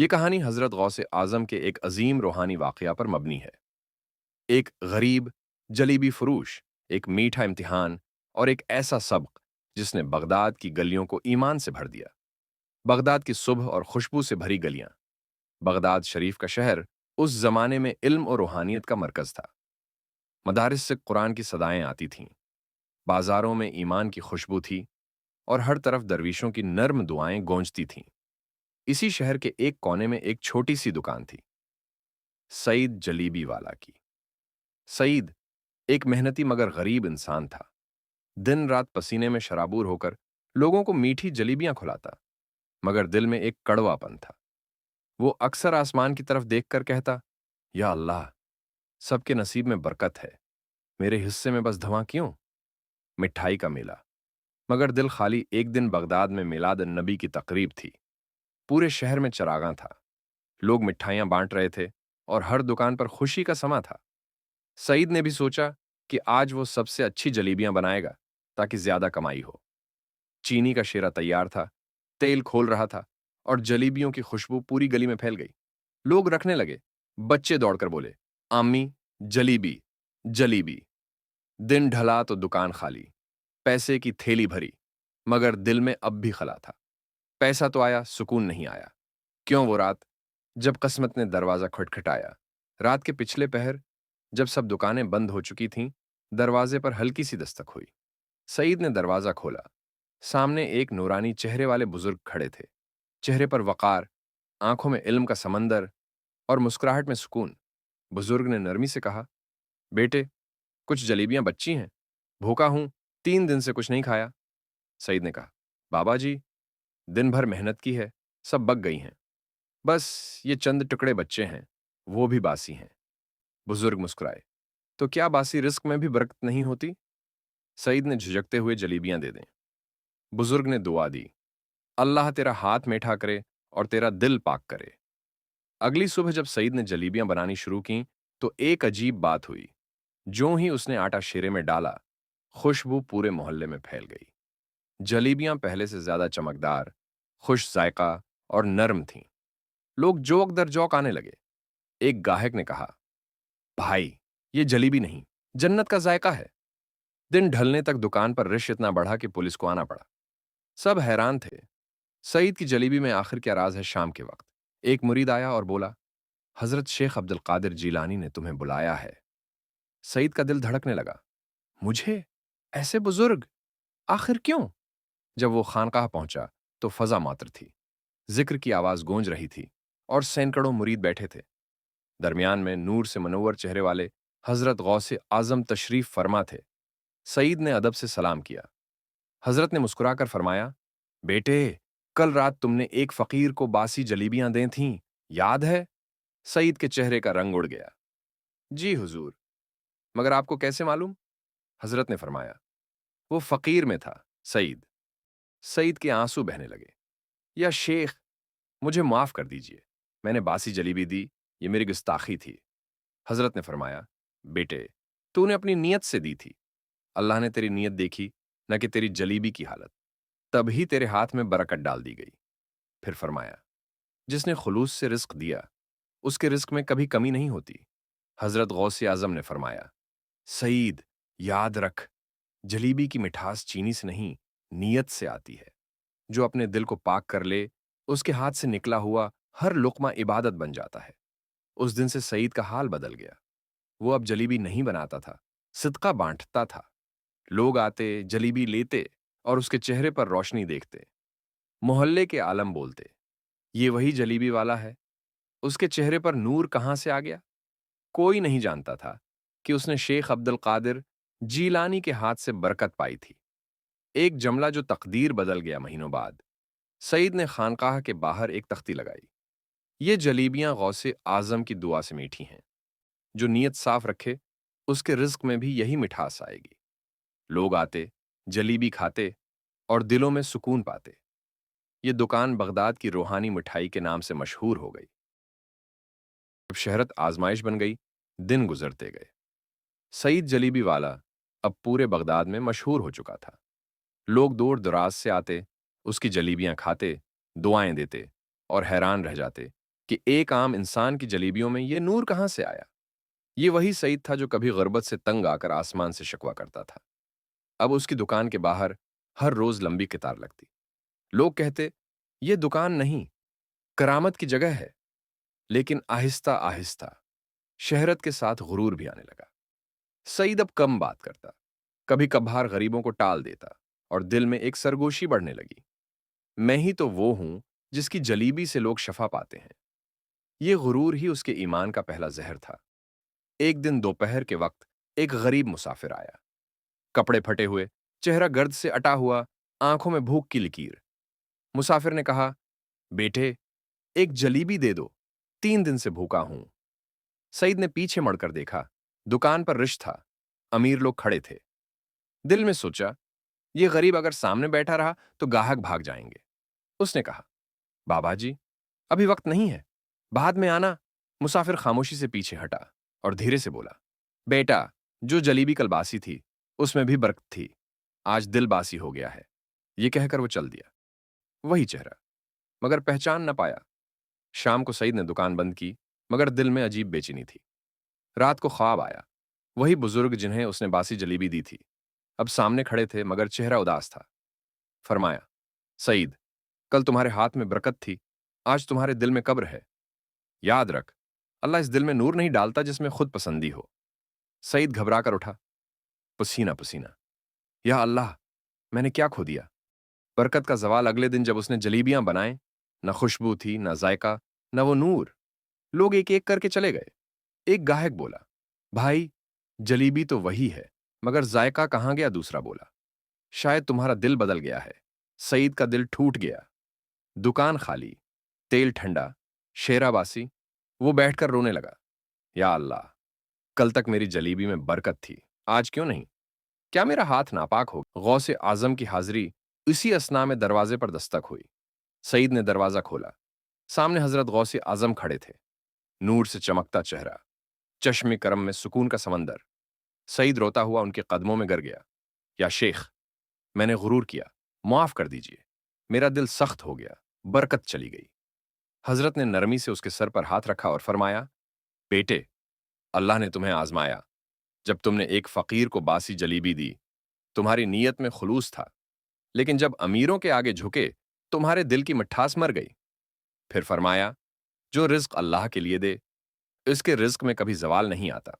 یہ کہانی حضرت غوث اعظم کے ایک عظیم روحانی واقعہ پر مبنی ہے۔ ایک غریب جلیبی فروش، ایک میٹھا امتحان اور ایک ایسا سبق جس نے بغداد کی گلیوں کو ایمان سے بھر دیا۔ بغداد کی صبح اور خوشبو سے بھری گلیاں۔ بغداد شریف کا شہر اس زمانے میں علم اور روحانیت کا مرکز تھا۔ مدارس سے قرآن کی صدائیں آتی تھیں، بازاروں میں ایمان کی خوشبو تھی اور ہر طرف درویشوں کی نرم دعائیں گونجتی تھیں۔ اسی شہر کے ایک کونے میں ایک چھوٹی سی دکان تھی، سعید جلیبی والا کی۔ سعید ایک محنتی مگر غریب انسان تھا۔ دن رات پسینے میں شرابور ہو کر لوگوں کو میٹھی جلیبیاں کھلاتا، مگر دل میں ایک کڑوا پن تھا۔ وہ اکثر آسمان کی طرف دیکھ کر کہتا، یا اللہ، سب کے نصیب میں برکت ہے، میرے حصے میں بس دھواں کیوں؟ مٹھائی کا میلہ، مگر دل خالی۔ ایک دن بغداد میں میلاد النبی کی تقریب تھی۔ پورے شہر میں چراغاں تھا، لوگ مٹھائیاں بانٹ رہے تھے اور ہر دکان پر خوشی کا سما تھا۔ سعید نے بھی سوچا کہ آج وہ سب سے اچھی جلیبیاں بنائے گا تاکہ زیادہ کمائی ہو۔ چینی کا شیرہ تیار تھا، تیل کھول رہا تھا اور جلیبیوں کی خوشبو پوری گلی میں پھیل گئی۔ لوگ رکھنے لگے، بچے دوڑ کر بولے، امی، جلیبی، جلیبی۔ دن ڈھلا تو دکان خالی، پیسے کی تھیلی بھری، مگر دل میں اب بھی خلا تھا۔ پیسہ تو آیا، سکون نہیں آیا۔ کیوں وہ رات جب قسمت نے دروازہ کھٹکھٹایا، رات کے پچھلے پہر جب سب دکانیں بند ہو چکی تھیں، دروازے پر ہلکی سی دستک ہوئی۔ سعید نے دروازہ کھولا۔ سامنے ایک نورانی چہرے والے بزرگ کھڑے تھے، چہرے پر وقار، آنکھوں میں علم کا سمندر اور مسکراہٹ میں سکون۔ بزرگ نے نرمی سے کہا، بیٹے، کچھ جلیبیاں بچی ہیں، بھوکا ہوں، 3 دن سے کچھ نہیں کھایا۔ سعید نے کہا، بابا جی، دن بھر محنت کی ہے، سب بک گئی ہیں، بس یہ چند ٹکڑے بچے ہیں، وہ بھی باسی ہیں۔ بزرگ مسکرائے، تو کیا باسی رزق میں بھی برکت نہیں ہوتی؟ سعید نے جھجکتے ہوئے جلیبیاں دے دیں۔ بزرگ نے دعا دی، اللہ تیرا ہاتھ میٹھا کرے اور تیرا دل پاک کرے۔ اگلی صبح جب سعید نے جلیبیاں بنانی شروع کیں تو ایک عجیب بات ہوئی۔ جو ہی اس نے آٹا شیرے میں ڈالا، خوشبو پورے محلے میں پھیل گئی۔ جلیبیاں پہلے سے زیادہ چمکدار، خوش ذائقہ اور نرم تھیں۔ لوگ جوک در جوک آنے لگے۔ ایک گاہک نے کہا، بھائی، یہ جلیبی نہیں، جنت کا ذائقہ ہے۔ دن ڈھلنے تک دکان پر رش اتنا بڑھا کہ پولیس کو آنا پڑا۔ سب حیران تھے، سعید کی جلیبی میں آخر کیا راز ہے؟ شام کے وقت ایک مرید آیا اور بولا، حضرت شیخ عبد القادر جیلانی نے تمہیں بلایا ہے۔ سعید کا دل دھڑکنے لگا، مجھے؟ ایسے بزرگ؟ آخر کیوں؟ جب وہ خانقاہ پہنچا تو فضا معطر تھی، ذکر کی آواز گونج رہی تھی اور سینکڑوں مرید بیٹھے تھے۔ درمیان میں نور سے منور چہرے والے حضرت غوث اعظم تشریف فرما تھے۔ سعید نے ادب سے سلام کیا۔ حضرت نے مسکرا کر فرمایا، بیٹے، کل رات تم نے ایک فقیر کو باسی جلیبیاں دیں تھیں، یاد ہے؟ سعید کے چہرے کا رنگ اڑ گیا۔ جی حضور، مگر آپ کو کیسے معلوم؟ حضرت نے فرمایا، وہ فقیر میں تھا سعید۔ سعید کے آنسو بہنے لگے۔ یا شیخ، مجھے معاف کر دیجئے، میں نے باسی جلیبی دی، یہ میری گستاخی تھی۔ حضرت نے فرمایا، بیٹے، تو نے اپنی نیت سے دی تھی، اللہ نے تیری نیت دیکھی، نہ کہ تیری جلیبی کی حالت، تب ہی تیرے ہاتھ میں برکت ڈال دی گئی۔ پھر فرمایا، جس نے خلوص سے رزق دیا، اس کے رزق میں کبھی کمی نہیں ہوتی۔ حضرت غوث اعظم نے فرمایا، سعید، یاد رکھ، جلیبی کی مٹھاس چینی سے نہیں، نیت سے آتی ہے۔ جو اپنے دل کو پاک کر لے، اس کے ہاتھ سے نکلا ہوا ہر لقمہ عبادت بن جاتا ہے۔ اس دن سے سعید کا حال بدل گیا۔ وہ اب جلیبی نہیں بناتا تھا، صدقہ بانٹتا تھا۔ لوگ آتے، جلیبی لیتے اور اس کے چہرے پر روشنی دیکھتے۔ محلے کے عالم بولتے، یہ وہی جلیبی والا ہے، اس کے چہرے پر نور کہاں سے آ گیا؟ کوئی نہیں جانتا تھا کہ اس نے شیخ عبد القادر جیلانی کے ہاتھ سے برکت پائی تھی۔ ایک جملہ جو تقدیر بدل گیا مہینوں بعد۔ سعید نے خانقاہ کے باہر ایک تختی لگائی، یہ جلیبیاں غوث اعظم کی دعا سے میٹھی ہیں، جو نیت صاف رکھے اس کے رزق میں بھی یہی مٹھاس آئے گی۔ لوگ آتے، جلیبی کھاتے اور دلوں میں سکون پاتے۔ یہ دکان بغداد کی روحانی مٹھائی کے نام سے مشہور ہو گئی۔ جب شہرت آزمائش بن گئی، دن گزرتے گئے۔ سعید جلیبی والا اب پورے بغداد میں مشہور ہو چکا تھا۔ لوگ دور دراز سے آتے، اس کی جلیبیاں کھاتے، دعائیں دیتے اور حیران رہ جاتے کہ ایک عام انسان کی جلیبیوں میں یہ نور کہاں سے آیا؟ یہ وہی سعید تھا جو کبھی غربت سے تنگ آ کر آسمان سے شکوا کرتا تھا۔ اب اس کی دکان کے باہر ہر روز لمبی قطار لگتی۔ لوگ کہتے، یہ دکان نہیں، کرامت کی جگہ ہے۔ لیکن آہستہ آہستہ شہرت کے ساتھ غرور بھی آنے لگا۔ سعید اب کم بات کرتا، کبھی کبھار غریبوں کو ٹال دیتا، اور دل میں ایک سرگوشی بڑھنے لگی۔ میں ہی تو وہ ہوں جس کی جلیبی سے لوگ شفا پاتے ہیں۔ یہ غرور ہی اس کے ایمان کا پہلا زہر تھا۔ ایک دن دوپہر کے وقت ایک غریب مسافر آیا، کپڑے پھٹے ہوئے، چہرہ گرد سے اٹا ہوا، آنکھوں میں بھوک کی لکیر۔ مسافر نے کہا، بیٹے، ایک جلیبی دے دو، 3 دن سے بھوکا ہوں۔ سعید نے پیچھے مڑ کر دیکھا، دکان پر رش تھا، امیر لوگ کھڑے تھے۔ دل میں سوچا، یہ غریب اگر سامنے بیٹھا رہا تو گاہک بھاگ جائیں گے۔ اس نے کہا، بابا جی، ابھی وقت نہیں ہے، بعد میں آنا۔ مسافر خاموشی سے پیچھے ہٹا اور دھیرے سے بولا، بیٹا، جو جلیبی کل باسی تھی اس میں بھی برکت تھی، آج دل باسی ہو گیا ہے۔ یہ کہہ کر وہ چل دیا۔ وہی چہرہ، مگر پہچان نہ پایا۔ شام کو سعید نے دکان بند کی، مگر دل میں عجیب بے چینی تھی۔ رات کو خواب آیا، وہی بزرگ جنہیں اس نے باسی جلیبی دی تھی اب سامنے کھڑے تھے، مگر چہرہ اداس تھا۔ فرمایا، سعید، کل تمہارے ہاتھ میں برکت تھی، آج تمہارے دل میں قبر ہے۔ یاد رکھ، اللہ اس دل میں نور نہیں ڈالتا جس میں خود پسندی ہو۔ سعید گھبرا کر اٹھا، پسینہ پسینہ۔ یا اللہ، میں نے کیا کھو دیا؟ برکت کا زوال اگلے دن جب اس نے جلیبیاں بنائیں، نہ خوشبو تھی، نہ ذائقہ، نہ وہ نور۔ لوگ ایک ایک کر کے چلے گئے۔ ایک گاہک بولا، بھائی، جلیبی تو وہی ہے، مگر ذائقہ کہاں گیا؟ دوسرا بولا، شاید تمہارا دل بدل گیا ہے۔ سعید کا دل ٹوٹ گیا۔ دکان خالی، تیل ٹھنڈا، شیرہ باسی۔ وہ بیٹھ کر رونے لگا، یا اللہ، کل تک میری جلیبی میں برکت تھی، آج کیوں نہیں؟ کیا میرا ہاتھ ناپاک ہو؟ غوث اعظم کی حاضری اسی اثنا میں دروازے پر دستک ہوئی۔ سعید نے دروازہ کھولا۔ سامنے حضرت غوث اعظم کھڑے تھے، نور سے چمکتا چہرہ، چشم کرم میں سکون کا سمندر۔ سعید روتا ہوا ان کے قدموں میں گر گیا، یا شیخ، میں نے غرور کیا، معاف کر دیجئے، میرا دل سخت ہو گیا، برکت چلی گئی۔ حضرت نے نرمی سے اس کے سر پر ہاتھ رکھا اور فرمایا، بیٹے، اللہ نے تمہیں آزمایا۔ جب تم نے ایک فقیر کو باسی جلیبی دی، تمہاری نیت میں خلوص تھا، لیکن جب امیروں کے آگے جھکے، تمہارے دل کی مٹھاس مر گئی۔ پھر فرمایا، جو رزق اللہ کے لیے دے، اس کے رزق میں کبھی زوال نہیں آتا۔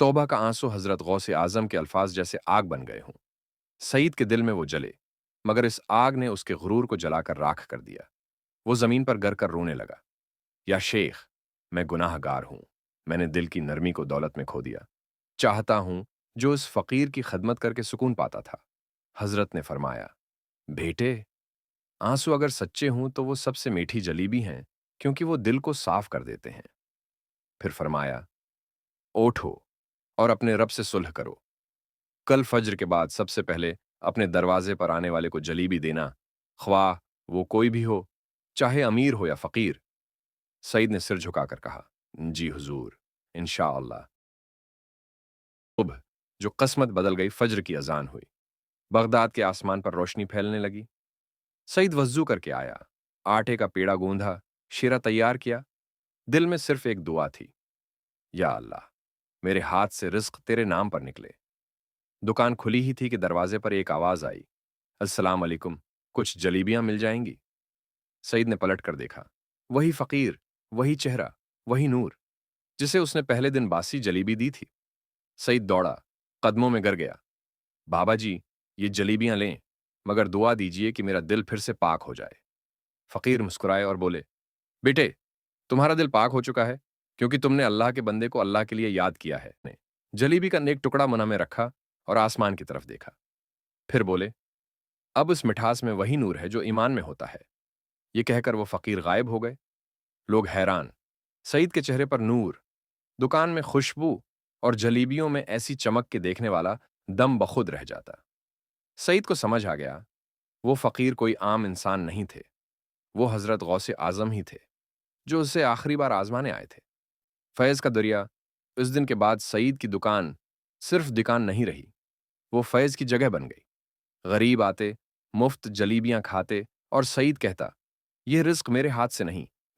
توبہ کا آنسو حضرت غوث اعظم کے الفاظ جیسے آگ بن گئے ہوں۔ سعید کے دل میں وہ جلے، مگر اس آگ نے اس کے غرور کو جلا کر راکھ کر دیا۔ وہ زمین پر گر کر رونے لگا، یا شیخ، میں گناہ گار ہوں، میں نے دل کی نرمی کو دولت میں کھو دیا۔ چاہتا ہوں جو اس فقیر کی خدمت کر کے سکون پاتا تھا۔ حضرت نے فرمایا، بیٹے، آنسو اگر سچے ہوں تو وہ سب سے میٹھی جلیبی ہیں، کیونکہ وہ دل کو صاف کر دیتے ہیں۔ پھر فرمایا، اوٹھو اور اپنے رب سے صلح کرو۔ کل فجر کے بعد سب سے پہلے اپنے دروازے پر آنے والے کو جلیبی دینا، خواہ وہ کوئی بھی ہو، چاہے امیر ہو یا فقیر۔ سعید نے سر جھکا کر کہا، جی حضور، انشاءاللہ۔ صبح جو قسمت بدل گئی، فجر کی اذان ہوئی، بغداد کے آسمان پر روشنی پھیلنے لگی۔ سعید وضو کر کے آیا، آٹے کا پیڑا گوندھا، شیرہ تیار کیا۔ دل میں صرف ایک دعا تھی، یا اللہ، میرے ہاتھ سے رزق تیرے نام پر نکلے۔ دکان کھلی ہی تھی کہ دروازے پر ایک آواز آئی، السلام علیکم، کچھ جلیبیاں مل جائیں گی؟ سعید نے پلٹ کر دیکھا، وہی فقیر، وہی چہرہ، وہی نور، جسے اس نے پہلے دن باسی جلیبی دی تھی۔ سعید دوڑا، قدموں میں گر گیا، بابا جی، یہ جلیبیاں لیں، مگر دعا دیجئے کہ میرا دل پھر سے پاک ہو جائے۔ فقیر مسکرائے اور بولے، بیٹے، تمہارا دل پاک ہو چکا ہے، کیونکہ تم نے اللہ کے بندے کو اللہ کے لیے یاد کیا ہے۔ جلیبی کا نیک ٹکڑا منہ میں رکھا اور آسمان کی طرف دیکھا۔ پھر بولے، اب اس مٹھاس میں وہی نور ہے جو ایمان میں ہوتا ہے۔ یہ کہہ کر وہ فقیر غائب ہو گئے۔ لوگ حیران، سعید کے چہرے پر نور، دکان میں خوشبو اور جلیبیوں میں ایسی چمک کے دیکھنے والا دم بخود رہ جاتا۔ سعید کو سمجھ آ گیا، وہ فقیر کوئی عام انسان نہیں تھے، وہ حضرت غوث اعظم ہی تھے، جو اسے آخری بار آزمانے آئے تھے۔ فیض کا دریا اس دن کے بعد سعید کی دکان صرف دکان نہیں رہی، وہ فیض کی جگہ بن گئی۔ غریب آتے، مفت جلیبیاں کھاتے، اور سعید کہتا، یہ رزق میرے ہاتھ سے نہیں،